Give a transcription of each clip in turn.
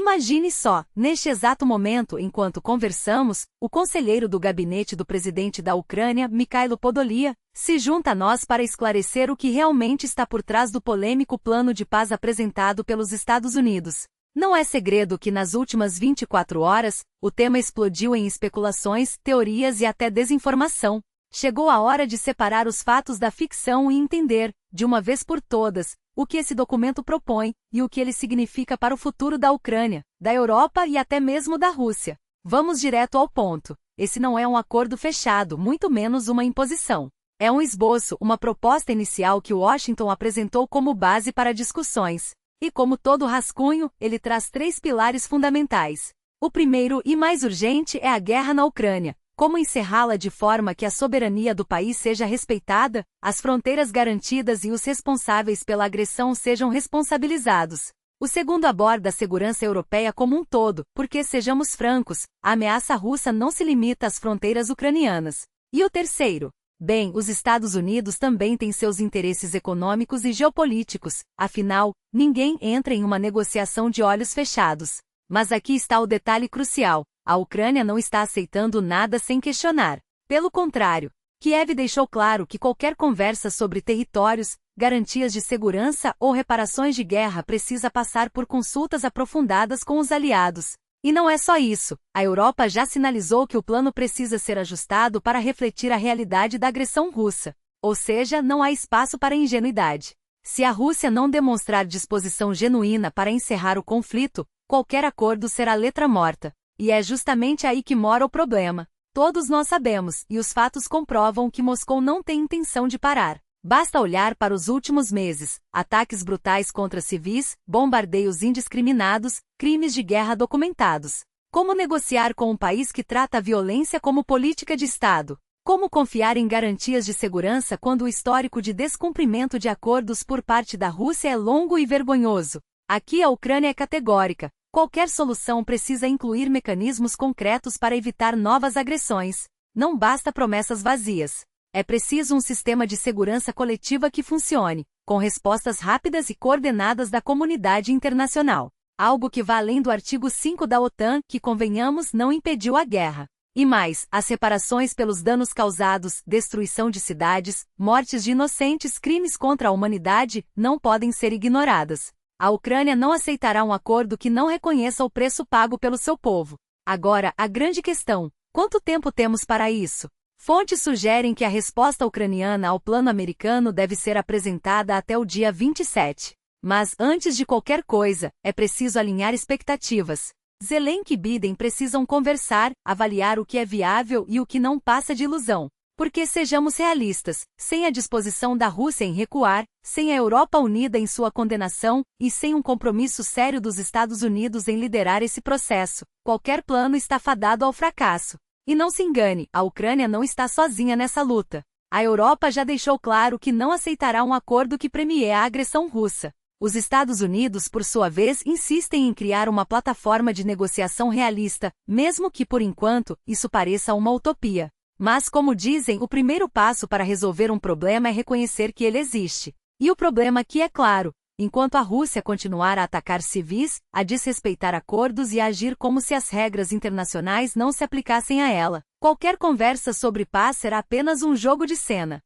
Imagine só, neste exato momento enquanto conversamos, o conselheiro do gabinete do presidente da Ucrânia, Mikhailo Podolyak, se junta a nós para esclarecer o que realmente está por trás do polêmico plano de paz apresentado pelos Estados Unidos. Não é segredo que nas últimas 24 horas, o tema explodiu em especulações, teorias e até desinformação. Chegou a hora de separar os fatos da ficção e entender, de uma vez por todas, o que esse documento propõe e o que ele significa para o futuro da Ucrânia, da Europa e até mesmo da Rússia. Vamos direto ao ponto. Esse não é um acordo fechado, muito menos uma imposição. É um esboço, uma proposta inicial que Washington apresentou como base para discussões. E como todo rascunho, ele traz 3 pilares fundamentais. O primeiro e mais urgente é a guerra na Ucrânia. Como encerrá-la de forma que a soberania do país seja respeitada, as fronteiras garantidas e os responsáveis pela agressão sejam responsabilizados. O segundo aborda a segurança europeia como um todo, porque, sejamos francos, a ameaça russa não se limita às fronteiras ucranianas. E o terceiro? Bem, os Estados Unidos também têm seus interesses econômicos e geopolíticos, afinal, ninguém entra em uma negociação de olhos fechados. Mas aqui está o detalhe crucial. A Ucrânia não está aceitando nada sem questionar. Pelo contrário, Kiev deixou claro que qualquer conversa sobre territórios, garantias de segurança ou reparações de guerra precisa passar por consultas aprofundadas com os aliados. E não é só isso, a Europa já sinalizou que o plano precisa ser ajustado para refletir a realidade da agressão russa. Ou seja, não há espaço para ingenuidade. Se a Rússia não demonstrar disposição genuína para encerrar o conflito, qualquer acordo será letra morta. E é justamente aí que mora o problema. Todos nós sabemos, e os fatos comprovam que Moscou não tem intenção de parar. Basta olhar para os últimos meses: ataques brutais contra civis, bombardeios indiscriminados, crimes de guerra documentados. Como negociar com um país que trata a violência como política de Estado? Como confiar em garantias de segurança quando o histórico de descumprimento de acordos por parte da Rússia é longo e vergonhoso? Aqui a Ucrânia é categórica. Qualquer solução precisa incluir mecanismos concretos para evitar novas agressões. Não basta promessas vazias. É preciso um sistema de segurança coletiva que funcione, com respostas rápidas e coordenadas da comunidade internacional. Algo que vá além do artigo 5 da OTAN, que, convenhamos, não impediu a guerra. E mais, as reparações pelos danos causados, destruição de cidades, mortes de inocentes, crimes contra a humanidade, não podem ser ignoradas. A Ucrânia não aceitará um acordo que não reconheça o preço pago pelo seu povo. Agora, a grande questão: quanto tempo temos para isso? Fontes sugerem que a resposta ucraniana ao plano americano deve ser apresentada até o dia 27. Mas, antes de qualquer coisa, é preciso alinhar expectativas. Zelensky e Biden precisam conversar, avaliar o que é viável e o que não passa de ilusão. Porque, sejamos realistas, sem a disposição da Rússia em recuar, sem a Europa unida em sua condenação, e sem um compromisso sério dos Estados Unidos em liderar esse processo, qualquer plano está fadado ao fracasso. E não se engane, a Ucrânia não está sozinha nessa luta. A Europa já deixou claro que não aceitará um acordo que premie a agressão russa. Os Estados Unidos, por sua vez, insistem em criar uma plataforma de negociação realista, mesmo que, por enquanto, isso pareça uma utopia. Mas, como dizem, o primeiro passo para resolver um problema é reconhecer que ele existe. E o problema aqui é claro: enquanto a Rússia continuar a atacar civis, a desrespeitar acordos e a agir como se as regras internacionais não se aplicassem a ela, qualquer conversa sobre paz será apenas um jogo de cena.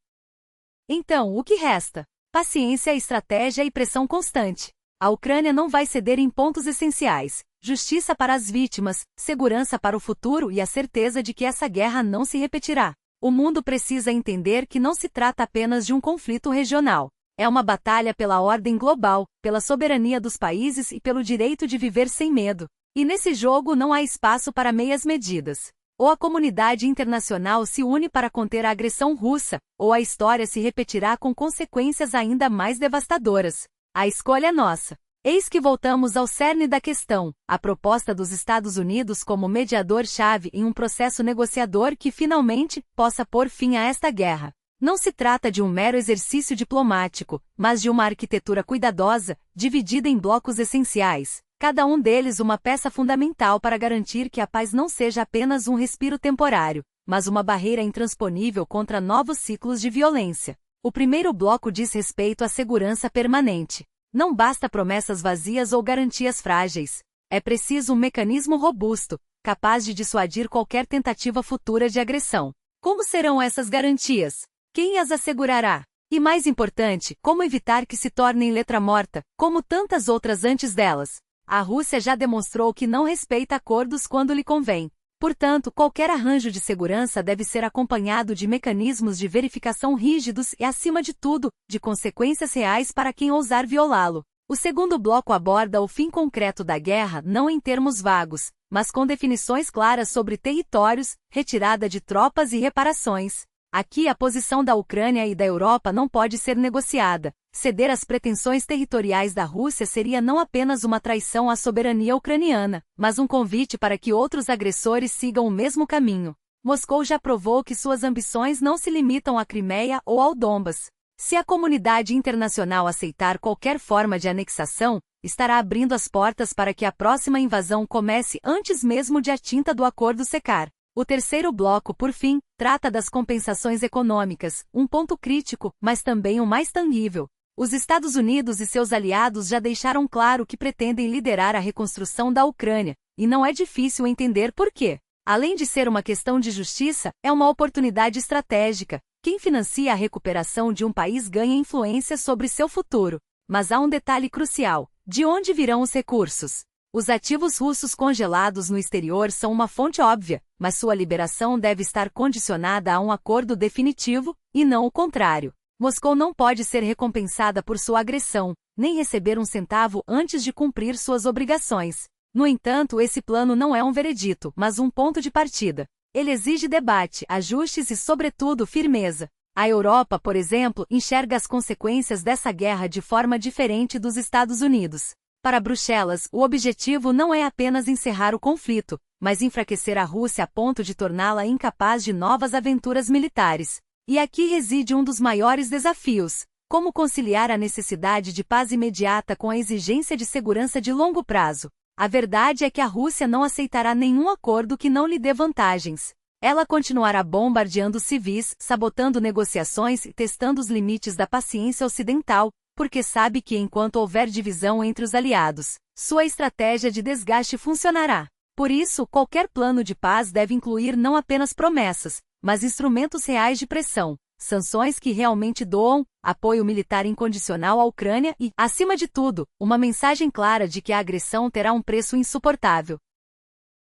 Então, o que resta? Paciência, estratégia e pressão constante. A Ucrânia não vai ceder em pontos essenciais: justiça para as vítimas, segurança para o futuro e a certeza de que essa guerra não se repetirá. O mundo precisa entender que não se trata apenas de um conflito regional. É uma batalha pela ordem global, pela soberania dos países e pelo direito de viver sem medo. E nesse jogo não há espaço para meias medidas. Ou a comunidade internacional se une para conter a agressão russa, ou a história se repetirá com consequências ainda mais devastadoras. A escolha é nossa. Eis que voltamos ao cerne da questão: a proposta dos Estados Unidos como mediador-chave em um processo negociador que finalmente possa pôr fim a esta guerra. Não se trata de um mero exercício diplomático, mas de uma arquitetura cuidadosa, dividida em blocos essenciais, cada um deles uma peça fundamental para garantir que a paz não seja apenas um respiro temporário, mas uma barreira intransponível contra novos ciclos de violência. O primeiro bloco diz respeito à segurança permanente. Não basta promessas vazias ou garantias frágeis. É preciso um mecanismo robusto, capaz de dissuadir qualquer tentativa futura de agressão. Como serão essas garantias? Quem as assegurará? E mais importante, como evitar que se tornem letra morta, como tantas outras antes delas? A Rússia já demonstrou que não respeita acordos quando lhe convém. Portanto, qualquer arranjo de segurança deve ser acompanhado de mecanismos de verificação rígidos e, acima de tudo, de consequências reais para quem ousar violá-lo. O segundo bloco aborda o fim concreto da guerra não em termos vagos, mas com definições claras sobre territórios, retirada de tropas e reparações. Aqui a posição da Ucrânia e da Europa não pode ser negociada. Ceder às pretensões territoriais da Rússia seria não apenas uma traição à soberania ucraniana, mas um convite para que outros agressores sigam o mesmo caminho. Moscou já provou que suas ambições não se limitam à Crimeia ou ao Donbas. Se a comunidade internacional aceitar qualquer forma de anexação, estará abrindo as portas para que a próxima invasão comece antes mesmo de a tinta do acordo secar. O terceiro bloco, por fim, trata das compensações econômicas, um ponto crítico, mas também o mais tangível. Os Estados Unidos e seus aliados já deixaram claro que pretendem liderar a reconstrução da Ucrânia, e não é difícil entender por quê. Além de ser uma questão de justiça, é uma oportunidade estratégica. Quem financia a recuperação de um país ganha influência sobre seu futuro. Mas há um detalhe crucial: de onde virão os recursos? Os ativos russos congelados no exterior são uma fonte óbvia, mas sua liberação deve estar condicionada a um acordo definitivo, e não o contrário. Moscou não pode ser recompensada por sua agressão, nem receber um centavo antes de cumprir suas obrigações. No entanto, esse plano não é um veredito, mas um ponto de partida. Ele exige debate, ajustes e, sobretudo, firmeza. A Europa, por exemplo, enxerga as consequências dessa guerra de forma diferente dos Estados Unidos. Para Bruxelas, o objetivo não é apenas encerrar o conflito, mas enfraquecer a Rússia a ponto de torná-la incapaz de novas aventuras militares. E aqui reside um dos maiores desafios: como conciliar a necessidade de paz imediata com a exigência de segurança de longo prazo. A verdade é que a Rússia não aceitará nenhum acordo que não lhe dê vantagens. Ela continuará bombardeando civis, sabotando negociações e testando os limites da paciência ocidental, porque sabe que enquanto houver divisão entre os aliados, sua estratégia de desgaste funcionará. Por isso, qualquer plano de paz deve incluir não apenas promessas, mas instrumentos reais de pressão, sanções que realmente doam, apoio militar incondicional à Ucrânia e, acima de tudo, uma mensagem clara de que a agressão terá um preço insuportável.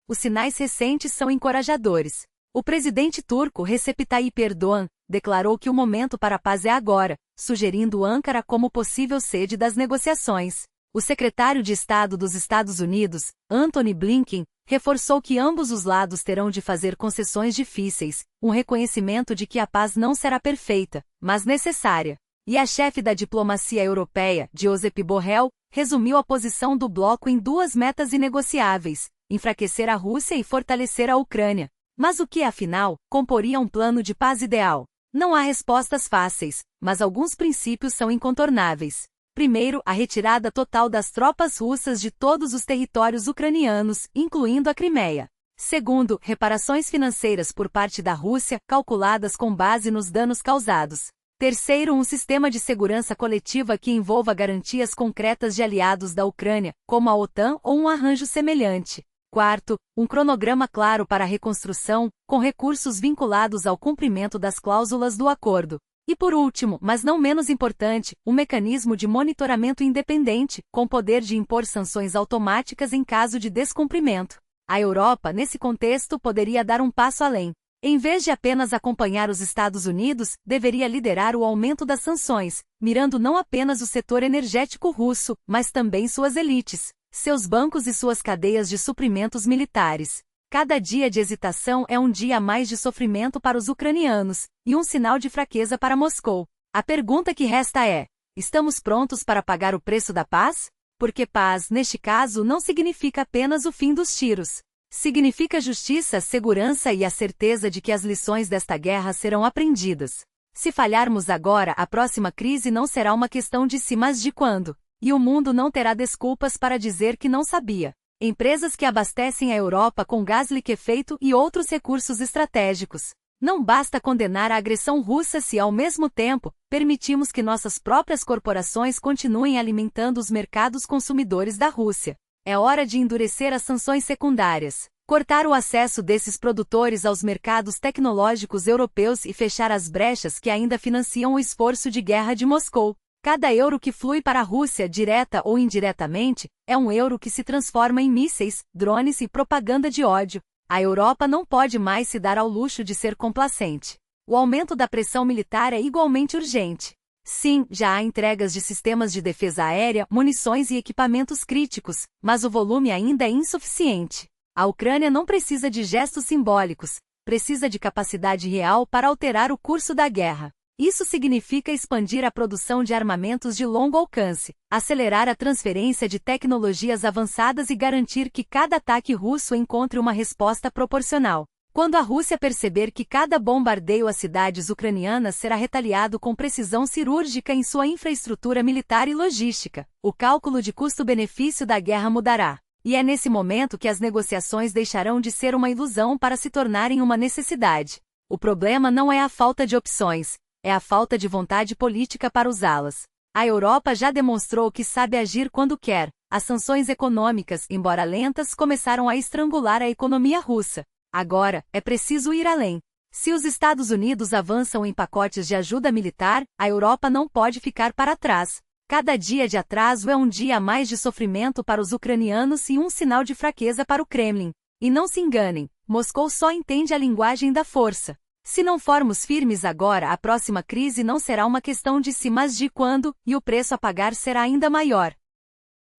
Os sinais recentes são encorajadores. O presidente turco Recep Tayyip Erdoğan declarou que o momento para a paz é agora, sugerindo Ankara como possível sede das negociações. O secretário de Estado dos Estados Unidos, Antony Blinken, reforçou que ambos os lados terão de fazer concessões difíceis, um reconhecimento de que a paz não será perfeita, mas necessária. E a chefe da diplomacia europeia, Josep Borrell, resumiu a posição do bloco em duas metas inegociáveis: enfraquecer a Rússia e fortalecer a Ucrânia. Mas o que, afinal, comporia um plano de paz ideal? Não há respostas fáceis, mas alguns princípios são incontornáveis. Primeiro, a retirada total das tropas russas de todos os territórios ucranianos, incluindo a Crimeia. Segundo, reparações financeiras por parte da Rússia, calculadas com base nos danos causados. Terceiro, um sistema de segurança coletiva que envolva garantias concretas de aliados da Ucrânia, como a OTAN ou um arranjo semelhante. Quarto, um cronograma claro para a reconstrução, com recursos vinculados ao cumprimento das cláusulas do acordo. E por último, mas não menos importante, um mecanismo de monitoramento independente, com poder de impor sanções automáticas em caso de descumprimento. A Europa, nesse contexto, poderia dar um passo além. Em vez de apenas acompanhar os Estados Unidos, deveria liderar o aumento das sanções, mirando não apenas o setor energético russo, mas também suas elites, seus bancos e suas cadeias de suprimentos militares. Cada dia de hesitação é um dia a mais de sofrimento para os ucranianos, e um sinal de fraqueza para Moscou. A pergunta que resta é: estamos prontos para pagar o preço da paz? Porque paz, neste caso, não significa apenas o fim dos tiros. Significa justiça, segurança e a certeza de que as lições desta guerra serão aprendidas. Se falharmos agora, a próxima crise não será uma questão de se, mas de quando. E o mundo não terá desculpas para dizer que não sabia. Empresas que abastecem a Europa com gás liquefeito e outros recursos estratégicos. Não basta condenar a agressão russa se, ao mesmo tempo, permitimos que nossas próprias corporações continuem alimentando os mercados consumidores da Rússia. É hora de endurecer as sanções secundárias, cortar o acesso desses produtores aos mercados tecnológicos europeus e fechar as brechas que ainda financiam o esforço de guerra de Moscou. Cada euro que flui para a Rússia, direta ou indiretamente, é um euro que se transforma em mísseis, drones e propaganda de ódio. A Europa não pode mais se dar ao luxo de ser complacente. O aumento da pressão militar é igualmente urgente. Sim, já há entregas de sistemas de defesa aérea, munições e equipamentos críticos, mas o volume ainda é insuficiente. A Ucrânia não precisa de gestos simbólicos, precisa de capacidade real para alterar o curso da guerra. Isso significa expandir a produção de armamentos de longo alcance, acelerar a transferência de tecnologias avançadas e garantir que cada ataque russo encontre uma resposta proporcional. Quando a Rússia perceber que cada bombardeio a cidades ucranianas será retaliado com precisão cirúrgica em sua infraestrutura militar e logística, o cálculo de custo-benefício da guerra mudará. E é nesse momento que as negociações deixarão de ser uma ilusão para se tornarem uma necessidade. O problema não é a falta de opções, é a falta de vontade política para usá-las. A Europa já demonstrou que sabe agir quando quer. As sanções econômicas, embora lentas, começaram a estrangular a economia russa. Agora, é preciso ir além. Se os Estados Unidos avançam em pacotes de ajuda militar, a Europa não pode ficar para trás. Cada dia de atraso é um dia a mais de sofrimento para os ucranianos e um sinal de fraqueza para o Kremlin. E não se enganem, Moscou só entende a linguagem da força. Se não formos firmes agora, a próxima crise não será uma questão de se, mas de quando, e o preço a pagar será ainda maior.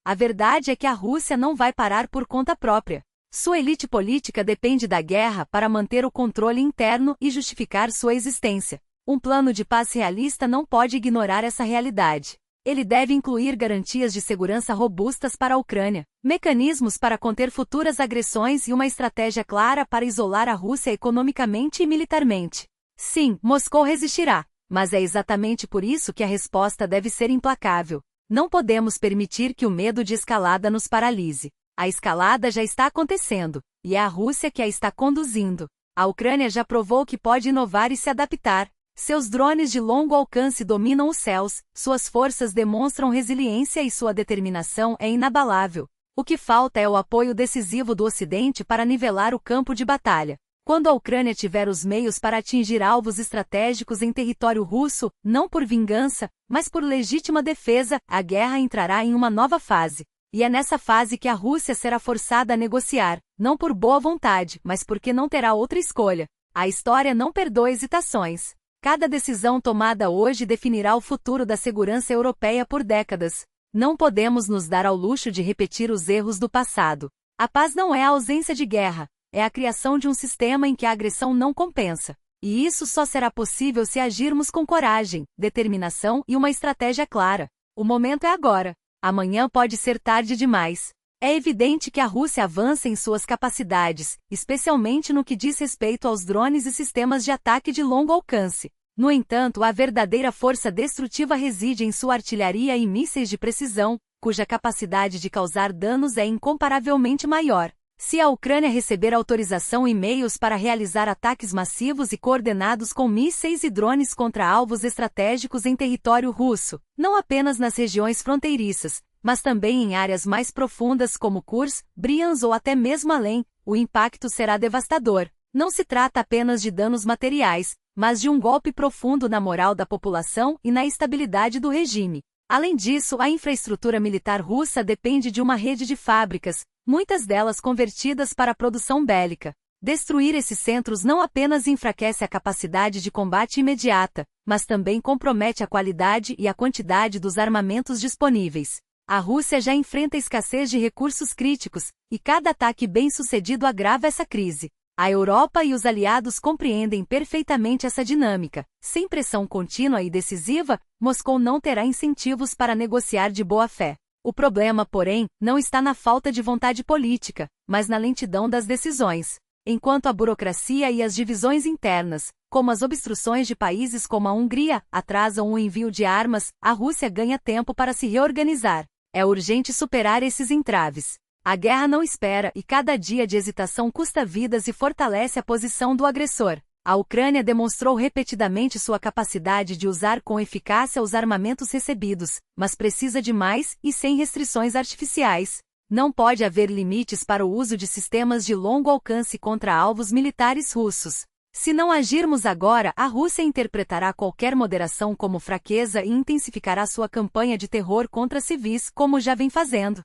A verdade é que a Rússia não vai parar por conta própria. Sua elite política depende da guerra para manter o controle interno e justificar sua existência. Um plano de paz realista não pode ignorar essa realidade. Ele deve incluir garantias de segurança robustas para a Ucrânia, mecanismos para conter futuras agressões e uma estratégia clara para isolar a Rússia economicamente e militarmente. Sim, Moscou resistirá, mas é exatamente por isso que a resposta deve ser implacável. Não podemos permitir que o medo de escalada nos paralise. A escalada já está acontecendo, e é a Rússia que a está conduzindo. A Ucrânia já provou que pode inovar e se adaptar. Seus drones de longo alcance dominam os céus, suas forças demonstram resiliência e sua determinação é inabalável. O que falta é o apoio decisivo do Ocidente para nivelar o campo de batalha. Quando a Ucrânia tiver os meios para atingir alvos estratégicos em território russo, não por vingança, mas por legítima defesa, a guerra entrará em uma nova fase. E é nessa fase que a Rússia será forçada a negociar, não por boa vontade, mas porque não terá outra escolha. A história não perdoa hesitações. Cada decisão tomada hoje definirá o futuro da segurança europeia por décadas. Não podemos nos dar ao luxo de repetir os erros do passado. A paz não é a ausência de guerra, é a criação de um sistema em que a agressão não compensa. E isso só será possível se agirmos com coragem, determinação e uma estratégia clara. O momento é agora. Amanhã pode ser tarde demais. É evidente que a Rússia avança em suas capacidades, especialmente no que diz respeito aos drones e sistemas de ataque de longo alcance. No entanto, a verdadeira força destrutiva reside em sua artilharia e mísseis de precisão, cuja capacidade de causar danos é incomparavelmente maior. Se a Ucrânia receber autorização e meios para realizar ataques massivos e coordenados com mísseis e drones contra alvos estratégicos em território russo, não apenas nas regiões fronteiriças, mas também em áreas mais profundas como Kursk, Bryansk ou até mesmo além, o impacto será devastador. Não se trata apenas de danos materiais, mas de um golpe profundo na moral da população e na estabilidade do regime. Além disso, a infraestrutura militar russa depende de uma rede de fábricas, muitas delas convertidas para a produção bélica. Destruir esses centros não apenas enfraquece a capacidade de combate imediata, mas também compromete a qualidade e a quantidade dos armamentos disponíveis. A Rússia já enfrenta escassez de recursos críticos, e cada ataque bem-sucedido agrava essa crise. A Europa e os aliados compreendem perfeitamente essa dinâmica. Sem pressão contínua e decisiva, Moscou não terá incentivos para negociar de boa fé. O problema, porém, não está na falta de vontade política, mas na lentidão das decisões. Enquanto a burocracia e as divisões internas, como as obstruções de países como a Hungria, atrasam o envio de armas, a Rússia ganha tempo para se reorganizar. É urgente superar esses entraves. A guerra não espera e cada dia de hesitação custa vidas e fortalece a posição do agressor. A Ucrânia demonstrou repetidamente sua capacidade de usar com eficácia os armamentos recebidos, mas precisa de mais e sem restrições artificiais. Não pode haver limites para o uso de sistemas de longo alcance contra alvos militares russos. Se não agirmos agora, a Rússia interpretará qualquer moderação como fraqueza e intensificará sua campanha de terror contra civis, como já vem fazendo.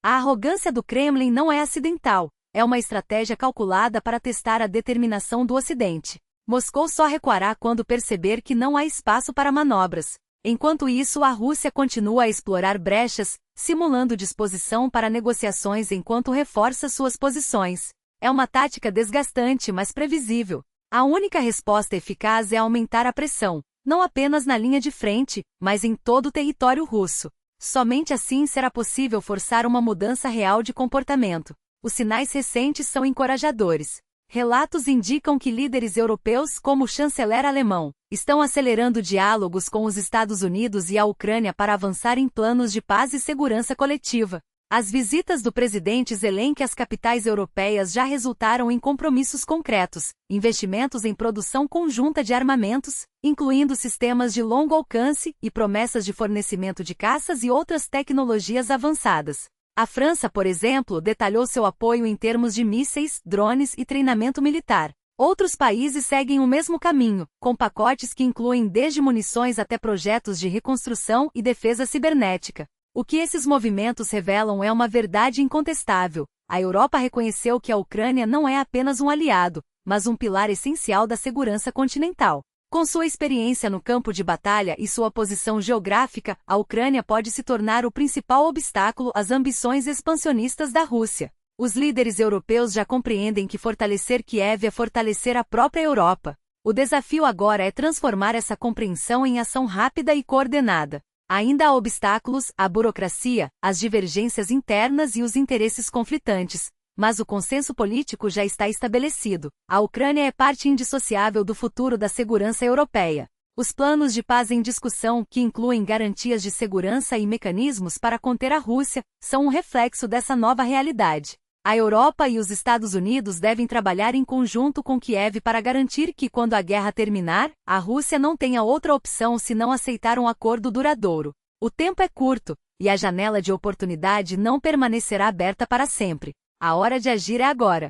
A arrogância do Kremlin não é acidental, é uma estratégia calculada para testar a determinação do Ocidente. Moscou só recuará quando perceber que não há espaço para manobras. Enquanto isso, a Rússia continua a explorar brechas, simulando disposição para negociações enquanto reforça suas posições. É uma tática desgastante, mas previsível. A única resposta eficaz é aumentar a pressão, não apenas na linha de frente, mas em todo o território russo. Somente assim será possível forçar uma mudança real de comportamento. Os sinais recentes são encorajadores. Relatos indicam que líderes europeus, como o chanceler alemão, estão acelerando diálogos com os Estados Unidos e a Ucrânia para avançar em planos de paz e segurança coletiva. As visitas do presidente Zelensky às capitais europeias já resultaram em compromissos concretos, investimentos em produção conjunta de armamentos, incluindo sistemas de longo alcance, e promessas de fornecimento de caças e outras tecnologias avançadas. A França, por exemplo, detalhou seu apoio em termos de mísseis, drones e treinamento militar. Outros países seguem o mesmo caminho, com pacotes que incluem desde munições até projetos de reconstrução e defesa cibernética. O que esses movimentos revelam é uma verdade incontestável. A Europa reconheceu que a Ucrânia não é apenas um aliado, mas um pilar essencial da segurança continental. Com sua experiência no campo de batalha e sua posição geográfica, a Ucrânia pode se tornar o principal obstáculo às ambições expansionistas da Rússia. Os líderes europeus já compreendem que fortalecer Kiev é fortalecer a própria Europa. O desafio agora é transformar essa compreensão em ação rápida e coordenada. Ainda há obstáculos, a burocracia, as divergências internas e os interesses conflitantes, mas o consenso político já está estabelecido. A Ucrânia é parte indissociável do futuro da segurança europeia. Os planos de paz em discussão, que incluem garantias de segurança e mecanismos para conter a Rússia, são um reflexo dessa nova realidade. A Europa e os Estados Unidos devem trabalhar em conjunto com Kiev para garantir que, quando a guerra terminar, a Rússia não tenha outra opção senão aceitar um acordo duradouro. O tempo é curto, e a janela de oportunidade não permanecerá aberta para sempre. A hora de agir é agora.